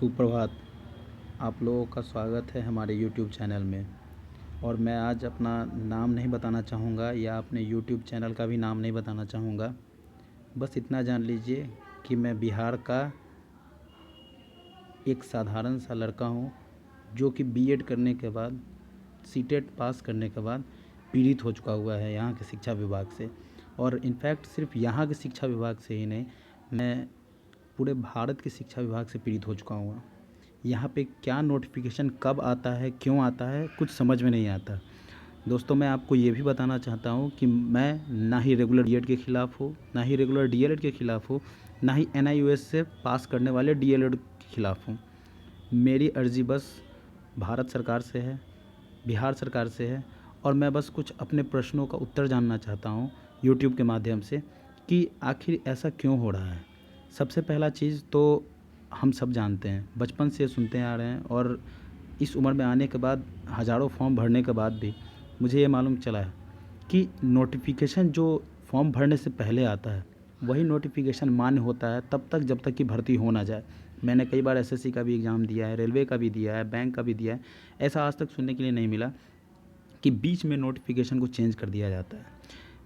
सुप्रभात। आप लोगों का स्वागत है हमारे YouTube चैनल में। और मैं आज अपना नाम नहीं बताना चाहूँगा या अपने YouTube चैनल का भी नाम नहीं बताना चाहूँगा। बस इतना जान लीजिए कि मैं बिहार का एक साधारण सा लड़का हूँ जो कि बीएड करने के बाद सीटेट पास करने के बाद पीड़ित हो चुका हुआ है यहाँ के शिक्षा विभाग से। और इनफैक्ट सिर्फ यहाँ के शिक्षा विभाग से ही नहीं, मैं पूरे भारत के शिक्षा विभाग से पीड़ित हो चुका हूँ। यहाँ पे क्या नोटिफिकेशन कब आता है, क्यों आता है, कुछ समझ में नहीं आता। दोस्तों, मैं आपको ये भी बताना चाहता हूँ कि मैं ना ही रेगुलर बीएड के ख़िलाफ़ हूँ, ना ही रेगुलर डीएलएड के ख़िलाफ़ हूँ, ना ही एनआईओएस से पास करने वाले डीएलएड के ख़िलाफ़ हूँ। मेरी अर्ज़ी बस भारत सरकार से है, बिहार सरकार से है, और मैं बस कुछ अपने प्रश्नों का उत्तर जानना चाहता हूँ यूट्यूब के माध्यम से कि आखिर ऐसा क्यों हो रहा है। सबसे पहला चीज़ तो हम सब जानते हैं, बचपन से सुनते आ रहे हैं, और इस उम्र में आने के बाद हज़ारों फॉर्म भरने के बाद भी मुझे ये मालूम चला है कि नोटिफिकेशन जो फॉर्म भरने से पहले आता है वही नोटिफिकेशन मान्य होता है तब तक जब तक कि भर्ती हो ना जाए। मैंने कई बार एसएससी का भी एग्ज़ाम दिया है, रेलवे का भी दिया है, बैंक का भी दिया है। ऐसा आज तक सुनने के लिए नहीं मिला कि बीच में नोटिफिकेशन को चेंज कर दिया जाता है।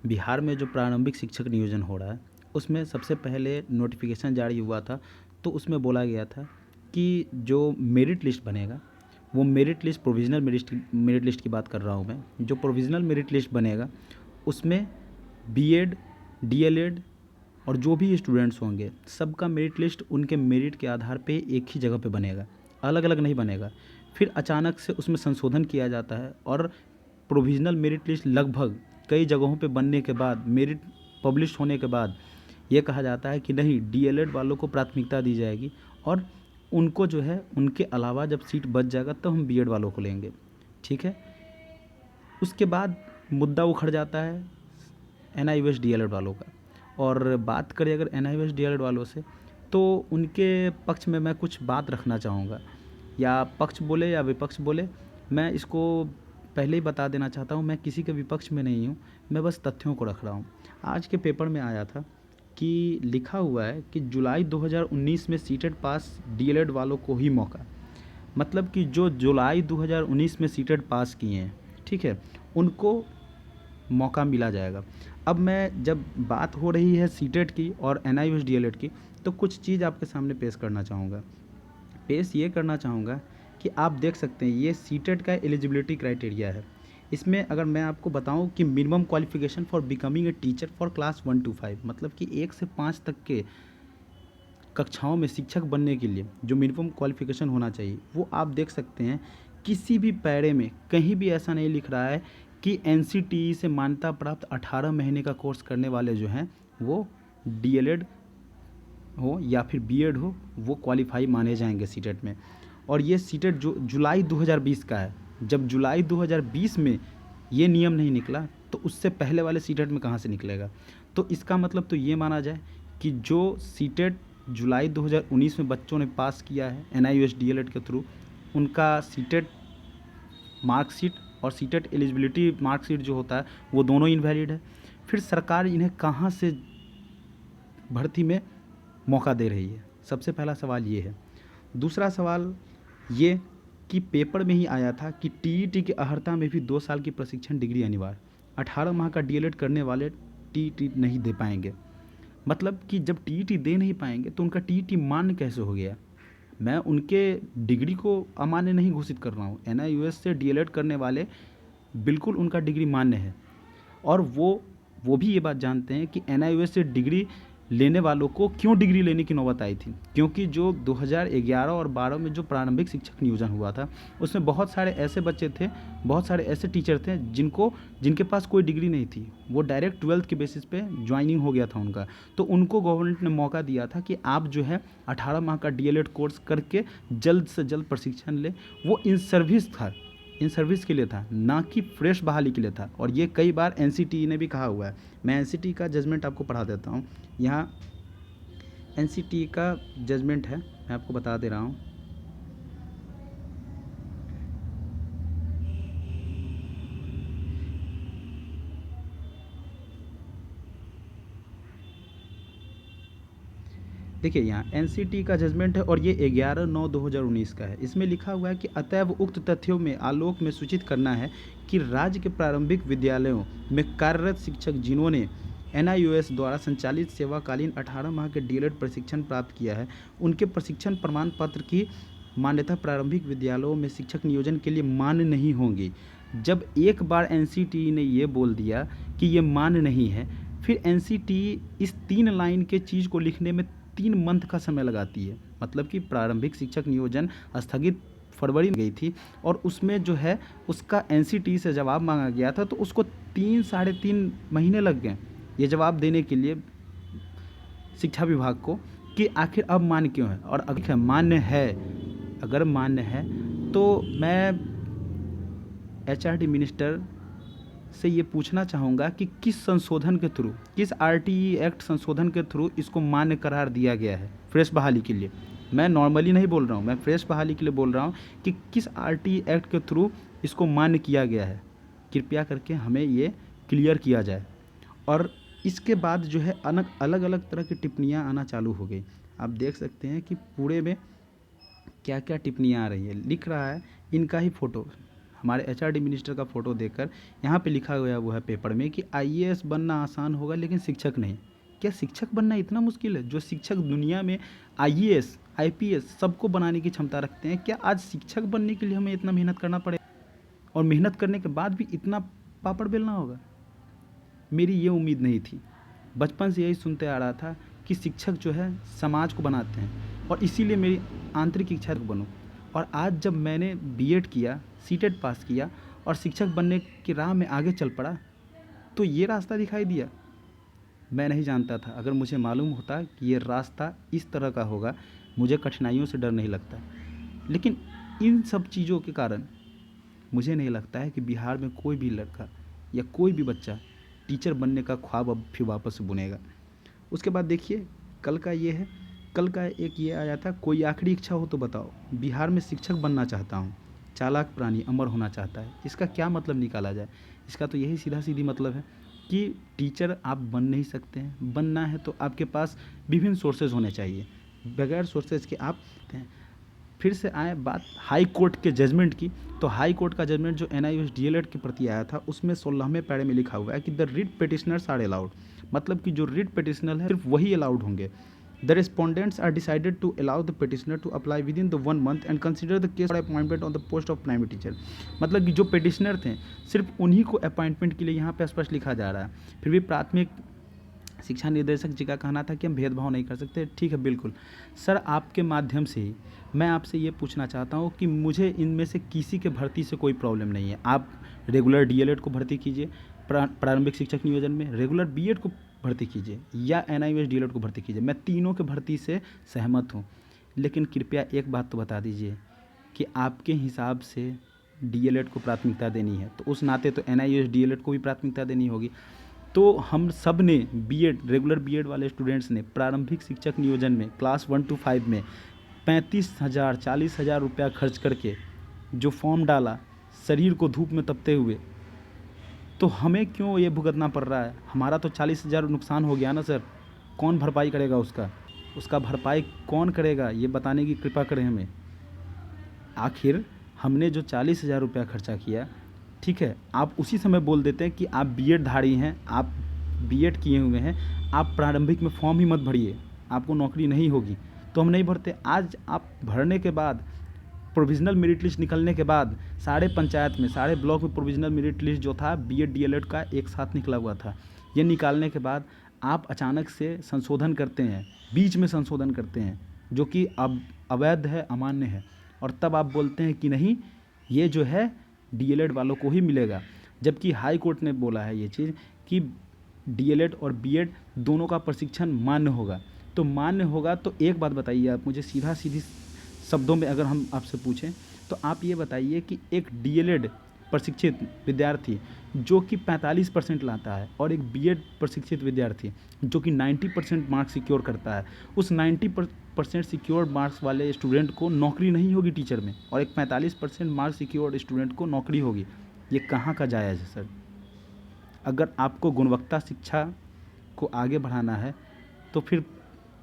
बिहार में जो प्रारंभिक शिक्षक नियोजन हो रहा है उसमें सबसे पहले नोटिफिकेशन जारी हुआ था, तो उसमें बोला गया था कि जो मेरिट लिस्ट बनेगा वो merit list, provisional merit list की बात कर रहा हूँ मैं, जो प्रोविज़नल मेरिट लिस्ट बनेगा उसमें बीएड, डीएलएड और जो भी स्टूडेंट्स होंगे सबका मेरिट लिस्ट उनके मेरिट के आधार पे एक ही जगह पे बनेगा, अलग अलग नहीं बनेगा। फिर अचानक से उसमें संशोधन किया जाता है और प्रोविज़नल मेरिट लिस्ट लगभग कई जगहों पे बनने के बाद, मेरिट पब्लिश होने के बाद ये कहा जाता है कि नहीं, डीएलएड वालों को प्राथमिकता दी जाएगी और उनको जो है उनके अलावा जब सीट बच जाएगा तो हम बीएड वालों को लेंगे। ठीक है। उसके बाद मुद्दा उखड़ जाता है एनआईओएस डीएलएड वालों का। और बात करें अगर एनआईओएस डीएलएड वालों से, तो उनके पक्ष में मैं कुछ बात रखना चाहूँगा, या पक्ष बोले या विपक्ष बोले, मैं इसको पहले ही बता देना चाहता हूँ, मैं किसी के विपक्ष में नहीं हूँ, मैं बस तथ्यों को रख रहा हूँ। आज के पेपर में आया था कि लिखा हुआ है कि जुलाई 2019 में सीटेट पास डीएलएड वालों को ही मौका, मतलब कि जो जुलाई 2019 में सीटेट पास किए हैं, ठीक है, उनको मौका मिला जाएगा। अब मैं जब बात हो रही है सीटेट की और एनआईओएस डीएलएड की, तो कुछ चीज़ आपके सामने पेश करना चाहूँगा। पेश ये करना चाहूँगा कि आप देख सकते हैं ये सीटेट का एलिजिबिलिटी क्राइटेरिया है। इसमें अगर मैं आपको बताऊं कि minimum qualification for becoming a teacher for class 1 to 5, मतलब कि 1 से 5 तक के कक्षाओं में शिक्षक बनने के लिए जो मिनिमम क्वालिफिकेशन होना चाहिए वो आप देख सकते हैं। किसी भी पैरे में कहीं भी ऐसा नहीं लिख रहा है कि एनसीटीई से मान्यता प्राप्त 18 महीने का कोर्स करने वाले जो हैं वो डीएलएड हो या फिर बीएड हो वो क्वालिफाई माने जाएंगे सीटेट में। और ये सीटेट जो जुलाई 2020 का है, जब जुलाई 2020 में ये नियम नहीं निकला तो उससे पहले वाले सीटेट में कहाँ से निकलेगा। तो इसका मतलब तो ये माना जाए कि जो सीटेट जुलाई 2019 में बच्चों ने पास किया है एनआईओएस डीएलएड के थ्रू, उनका सीटेट मार्कशीट और सीटेट एलिजिबिलिटी मार्कशीट जो होता है वो दोनों इनवैलिड है। फिर सरकार इन्हें कहाँ से भर्ती में मौका दे रही है? सबसे पहला सवाल ये है। दूसरा सवाल ये कि पेपर में ही आया था कि टीईटी की अर्हता में भी 2 साल की प्रशिक्षण डिग्री अनिवार्य। 18 माह का डीएलएड करने वाले टीईटी नहीं दे पाएंगे, मतलब कि जब टीईटी दे नहीं पाएंगे तो उनका टीईटी मान्य कैसे हो गया। मैं उनके डिग्री को अमान्य नहीं घोषित कर रहा हूँ। एनआईओएस से डीएलएड करने वाले बिल्कुल उनका डिग्री मान्य है, और वो भी ये बात जानते हैं कि एनआईओएस से डिग्री लेने वालों को क्यों डिग्री लेने की नौबत आई थी, क्योंकि जो 2011 और 12 में जो प्रारंभिक शिक्षक नियोजन हुआ था उसमें बहुत सारे ऐसे बच्चे थे, बहुत सारे ऐसे टीचर थे जिनके पास कोई डिग्री नहीं थी, वो डायरेक्ट 12th के बेसिस पे ज्वाइनिंग हो गया था उनका। तो उनको गवर्नमेंट ने मौका दिया था कि आप जो है 18 माह का डीएलएड कोर्स करके जल्द से जल्द प्रशिक्षण लें। वो इन सर्विस था, इन सर्विस के लिए था, ना कि फ्रेश बहाली के लिए था। और ये कई बार एनसीटीई ने भी कहा हुआ है। मैं एनसीटीई का जजमेंट आपको पढ़ा देता हूँ। यहाँ एनसीटीई का जजमेंट है, मैं आपको बता दे रहा हूँ। देखिए यहाँ एनसीटी का जजमेंट है और ये 11/9/2019 का है। इसमें लिखा हुआ है कि अतएव उक्त तथ्यों में आलोक में सूचित करना है कि राज्य के प्रारंभिक विद्यालयों में कार्यरत शिक्षक जिन्होंने एनआईओएस द्वारा संचालित सेवाकालीन 18 माह के डीएलएड प्रशिक्षण प्राप्त किया है, उनके प्रशिक्षण प्रमाण पत्र की मान्यता प्रारंभिक विद्यालयों में शिक्षक नियोजन के लिए मान्य नहीं होंगी। जब एक बार एनसीटी ने ये बोल दिया कि ये मान्य नहीं है, फिर एनसीटी इस 3 लाइन के चीज़ को लिखने में 3 मंथ का समय लगाती है। मतलब कि प्रारंभिक शिक्षक नियोजन स्थगित फरवरी में गई थी और उसमें जो है उसका एनसीटी से जवाब मांगा गया था, तो उसको 3-3.5 महीने लग गए ये जवाब देने के लिए शिक्षा विभाग को कि आखिर अब मान्य क्यों है। और अगर मान्य है, अगर मान्य है तो मैं एचआरडी मिनिस्टर से ये पूछना चाहूँगा कि किस संशोधन के थ्रू, किस आरटीई एक्ट संशोधन के थ्रू इसको मान्य करार दिया गया है फ्रेश बहाली के लिए। मैं नॉर्मली नहीं बोल रहा हूँ, मैं फ्रेश बहाली के लिए बोल रहा हूँ कि किस आरटीई एक्ट के थ्रू इसको मान्य किया गया है। कृपया करके हमें ये क्लियर किया जाए। और इसके बाद जो है अलग अलग तरह की टिप्पणियाँ आना चालू हो गई। आप देख सकते हैं कि पूरे में क्या क्या टिप्पणियाँ आ रही है। लिख रहा है इनका ही फ़ोटो, हमारे एचआरडी मिनिस्टर का फ़ोटो देखकर यहाँ पे लिखा हुआ है वो है पेपर में कि आईएएस बनना आसान होगा लेकिन शिक्षक नहीं। क्या शिक्षक बनना इतना मुश्किल है? जो शिक्षक दुनिया में आईएएस आईपीएस सबको बनाने की क्षमता रखते हैं, क्या आज शिक्षक बनने के लिए हमें इतना मेहनत करना पड़ेगा और मेहनत करने के बाद भी इतना पापड़ बेलना होगा? मेरी ये उम्मीद नहीं थी। बचपन से यही सुनते आ रहा था कि शिक्षक जो है समाज को बनाते हैं और इसीलिए मेरी आंतरिक इच्छा बनूँ। और आज जब मैंने बीएड किया, सीटेट पास किया और शिक्षक बनने की राह में आगे चल पड़ा, तो ये रास्ता दिखाई दिया। मैं नहीं जानता था, अगर मुझे मालूम होता कि ये रास्ता इस तरह का होगा, मुझे कठिनाइयों से डर नहीं लगता। लेकिन इन सब चीज़ों के कारण मुझे नहीं लगता है कि बिहार में कोई भी लड़का या कोई भी बच्चा टीचर बनने का ख्वाब अब फिर वापस बुनेगा। उसके बाद देखिए कल का ये है, कल का एक ये आया था, कोई आखिरी इच्छा हो तो बताओ। बिहार में शिक्षक बनना चाहता हूँ, चालाक प्राणी अमर होना चाहता है। इसका क्या मतलब निकाला जाए? इसका तो यही सीधा सीधी मतलब है कि टीचर आप बन नहीं सकते हैं। बनना है तो आपके पास विभिन्न सोर्सेज होने चाहिए, बगैर सोर्सेज के आप फिर से आए बात हाई कोर्ट के जजमेंट की। तो हाई कोर्ट का जजमेंट जो एनआईओएस डीएलएड के प्रति आया था, उसमें 16वें पैरे में लिखा हुआ है कि the writ petitioners are allowed. मतलब कि जो रिट पिटिशनर है सिर्फ वही अलाउड होंगे। The respondents are decided to allow the petitioner to apply within the 1 month and consider the case for appointment on the post of primary teacher. मतलब कि जो पिटिशनर थे सिर्फ उन्हीं को अपॉइंटमेंट के लिए यहाँ पे स्पष्ट लिखा जा रहा है। फिर भी प्राथमिक शिक्षा निदेशक जी का कहना था कि हम भेदभाव नहीं कर सकते। ठीक है, बिल्कुल सर, आपके माध्यम से ही मैं आपसे ये पूछना चाहता हूँ कि मुझे इनमें से किसी के भर्ती से कोई प्रॉब्लम नहीं है। आप रेगुलर डीएलएड को भर्ती कीजिए, प्रारंभिक शिक्षक नियोजन में रेगुलर बीएड को भर्ती कीजिए या एनआईओएस डीएलएड को भर्ती कीजिए। मैं तीनों के भर्ती से सहमत हूँ। लेकिन कृपया एक बात तो बता दीजिए कि आपके हिसाब से डीएलएड को प्राथमिकता देनी है तो उस नाते तो एनआईओएस डीएलएड को भी प्राथमिकता देनी होगी। तो हम सब ने बीएड, रेगुलर बीएड वाले स्टूडेंट्स ने प्रारंभिक शिक्षक नियोजन में क्लास 1 to 5 में 35,000 40,000 रुपया खर्च करके जो फॉर्म डाला, शरीर को धूप में तपते हुए, तो हमें क्यों ये भुगतना पड़ रहा है? हमारा तो 40,000 नुकसान हो गया ना सर। कौन भरपाई करेगा उसका भरपाई कौन करेगा? ये बताने की कृपा करें हमें। आखिर हमने जो 40,000 रुपया खर्चा किया, ठीक है, आप उसी समय बोल देते हैं कि आप बीएड धारी हैं, आप बीएड किए हुए हैं, आप प्रारंभिक में फॉर्म ही मत भरिए, आपको नौकरी नहीं होगी। तो हम नहीं भरते। आज आप भरने के बाद, प्रोविज़नल मेरिट लिस्ट निकलने के बाद, सारे पंचायत में, सारे ब्लॉक में प्रोविज़नल मेरिट लिस्ट जो था बीएड डीएलएड का एक साथ निकला हुआ था। ये निकालने के बाद आप अचानक से संशोधन करते हैं, बीच में संशोधन करते हैं जो कि अब अवैध है, अमान्य है, और तब आप बोलते हैं कि नहीं, ये जो है डीएलएड वालों को ही मिलेगा। जबकि हाई कोर्ट ने बोला है ये चीज़ कि डीएलएड और बीएड दोनों का प्रशिक्षण मान्य होगा। तो मान्य होगा तो एक बात बताइए आप मुझे, सीधा सीधी शब्दों में अगर हम आपसे पूछें तो आप ये बताइए कि एक डीएलएड प्रशिक्षित विद्यार्थी जो कि 45% लाता है और एक बीएड प्रशिक्षित विद्यार्थी जो कि 90% मार्क्स सिक्योर करता है, उस 90% सिक्योर्ड मार्क्स वाले स्टूडेंट को नौकरी नहीं होगी टीचर में, और एक 45% मार्क्स सिक्योर्ड स्टूडेंट को नौकरी होगी। ये कहाँ का जायज़ है सर? अगर आपको गुणवत्ता शिक्षा को आगे बढ़ाना है तो फिर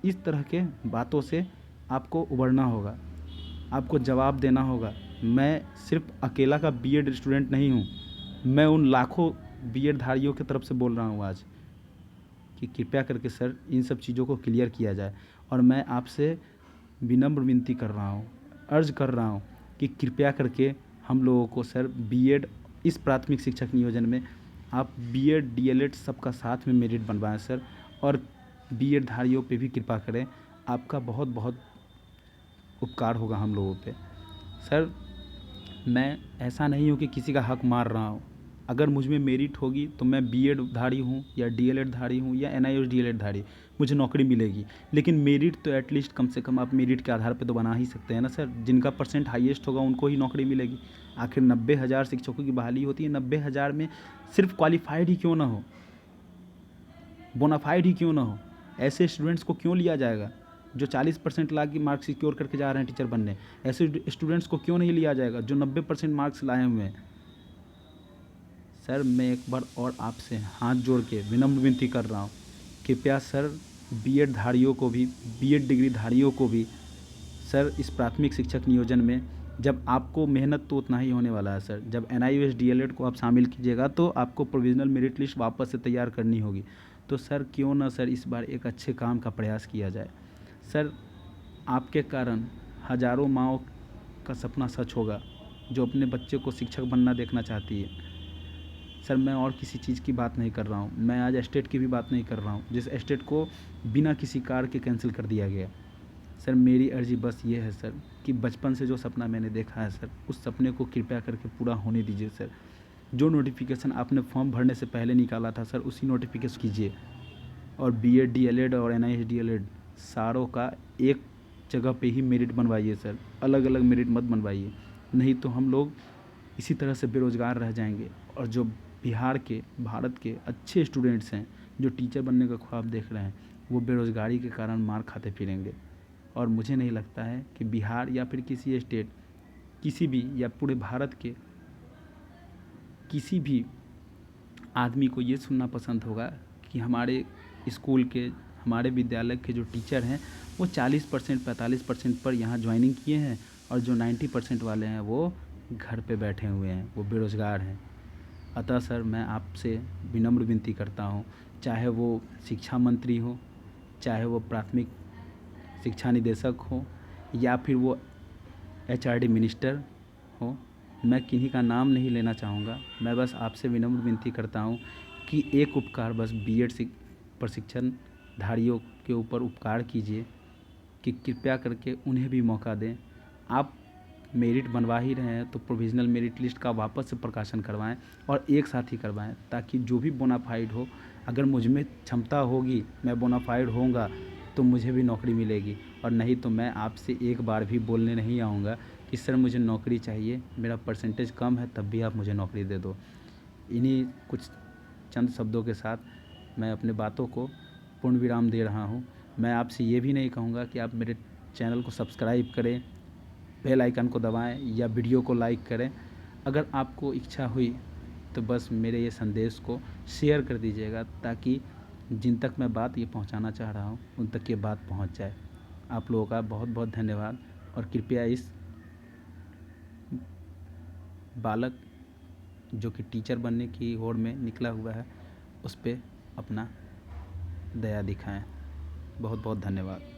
इस तरह के बातों से आपको उबरना होगा, आपको जवाब देना होगा। मैं सिर्फ अकेला का बीएड स्टूडेंट नहीं हूँ, मैं उन लाखों बीएड धारियों की तरफ से बोल रहा हूँ आज कि कृपया करके सर इन सब चीज़ों को क्लियर किया जाए। और मैं आपसे विनम्र विनती कर रहा हूँ, अर्ज़ कर रहा हूँ कि कृपया करके हम लोगों को सर बीएड इस प्राथमिक शिक्षक नियोजन में आप बीएड डीएलएड सबका साथ में मेरिट बनवाएं सर, और बीएड धारियों पे भी कृपा करें। आपका बहुत बहुत उपकार होगा हम लोगों पे सर। मैं ऐसा नहीं हूँ कि किसी का हक मार रहा हूँ। अगर मुझ में मेरिट होगी तो मैं बीएड धारी हूँ या डीएलएड धारी हूँ या एनआईओएस डीएलएड धारी, मुझे नौकरी मिलेगी। लेकिन मेरिट तो एटलीस्ट कम से कम आप मेरिट के आधार पे तो बना ही सकते हैं ना सर। जिनका परसेंट हाईएस्ट होगा उनको ही नौकरी मिलेगी। आखिर 90,000 शिक्षकों की बहाली होती है, 90,000 में सिर्फ क्वालिफाइड ही क्यों ना हो, बोनाफाइड ही क्यों ना हो, ऐसे स्टूडेंट्स को क्यों लिया जाएगा जो 40% ला के मार्क्स सिक्योर करके जा रहे हैं टीचर बनने? ऐसे स्टूडेंट्स को क्यों नहीं लिया जाएगा जो 90% मार्क्स लाए हुए हैं? सर मैं एक बार और आपसे हाथ जोड़ के विनम्र विनती कर रहा हूँ, कृपया सर बीएड धारियों को भी, बीएड डिग्री धारियों को भी सर इस प्राथमिक शिक्षक नियोजन में, जब आपको मेहनत तो उतना ही होने वाला है सर। जब एनआईओएस डीएलएड को आप शामिल कीजिएगा तो आपको प्रोविजनल मेरिट लिस्ट वापस से तैयार करनी होगी। तो सर क्यों ना सर इस बार एक अच्छे काम का प्रयास किया जाए सर। आपके कारण हज़ारों माँओं का सपना सच होगा जो अपने बच्चे को शिक्षक बनना देखना चाहती है सर। मैं और किसी चीज़ की बात नहीं कर रहा हूँ, मैं आज एस्टेट की भी बात नहीं कर रहा हूँ जिस एस्टेट को बिना किसी कार के कैंसिल कर दिया गया। सर मेरी अर्जी बस ये है सर कि बचपन से जो सपना मैंने देखा है सर, उस सपने को कृपया करके पूरा होने दीजिए सर। जो नोटिफिकेशन आपने फॉर्म भरने से पहले निकाला था सर, उसी नोटिफिकेशन कीजिए। और बीएड डीएलएड और एनआईएस डीएलएड सारों का एक जगह पे ही मेरिट बनवाइए सर, अलग अलग मेरिट मत बनवाइए, नहीं तो हम लोग इसी तरह से बेरोज़गार रह जाएंगे। और जो बिहार के, भारत के अच्छे स्टूडेंट्स हैं जो टीचर बनने का ख्वाब देख रहे हैं, वो बेरोज़गारी के कारण मार खाते फिरेंगे। और मुझे नहीं लगता है कि बिहार या फिर किसी स्टेट, किसी भी या पूरे भारत के किसी भी आदमी को ये सुनना पसंद होगा कि हमारे स्कूल के, हमारे विद्यालय के जो टीचर हैं वो 40% 45% पर यहाँ ज्वाइनिंग किए हैं, और जो 90% वाले हैं वो घर पे बैठे हुए हैं, वो बेरोज़गार हैं। अतः सर मैं आपसे विनम्र विनती करता हूँ, चाहे वो शिक्षा मंत्री हो, चाहे वो प्राथमिक शिक्षा निदेशक हो, या फिर वो एचआरडी मिनिस्टर हो, मैं किन्हीं का नाम नहीं लेना चाहूँगा। मैं बस आपसे विनम्र विनती करता हूँ कि एक उपकार बस बीएड प्रशिक्षण धारियों के ऊपर उपकार कीजिए कि कृपया करके उन्हें भी मौका दें। आप मेरिट बनवा ही रहे हैं तो प्रोविज़नल मेरिट लिस्ट का वापस से प्रकाशन करवाएं और एक साथ ही करवाएं, ताकि जो भी बोनाफाइड हो, अगर मुझ में क्षमता होगी, मैं बोनाफाइड होऊंगा तो मुझे भी नौकरी मिलेगी। और नहीं तो मैं आपसे एक बार भी बोलने नहीं आऊँगा कि सर मुझे नौकरी चाहिए, मेरा परसेंटेज कम है, तब भी आप मुझे नौकरी दे दो। इन्हीं कुछ चंद शब्दों के साथ मैं अपने बातों को पूर्ण विराम दे रहा हूँ। मैं आपसे ये भी नहीं कहूँगा कि आप मेरे चैनल को सब्सक्राइब करें, बेल आइकन को दबाएं या वीडियो को लाइक करें। अगर आपको इच्छा हुई तो बस मेरे ये संदेश को शेयर कर दीजिएगा, ताकि जिन तक मैं बात ये पहुंचाना चाह रहा हूं उन तक ये बात पहुंच जाए। आप लोगों का बहुत बहुत धन्यवाद। और कृपया इस बालक जो कि टीचर बनने की होड़ में निकला हुआ है, उस पर अपना दया दिखाएं। बहुत बहुत धन्यवाद।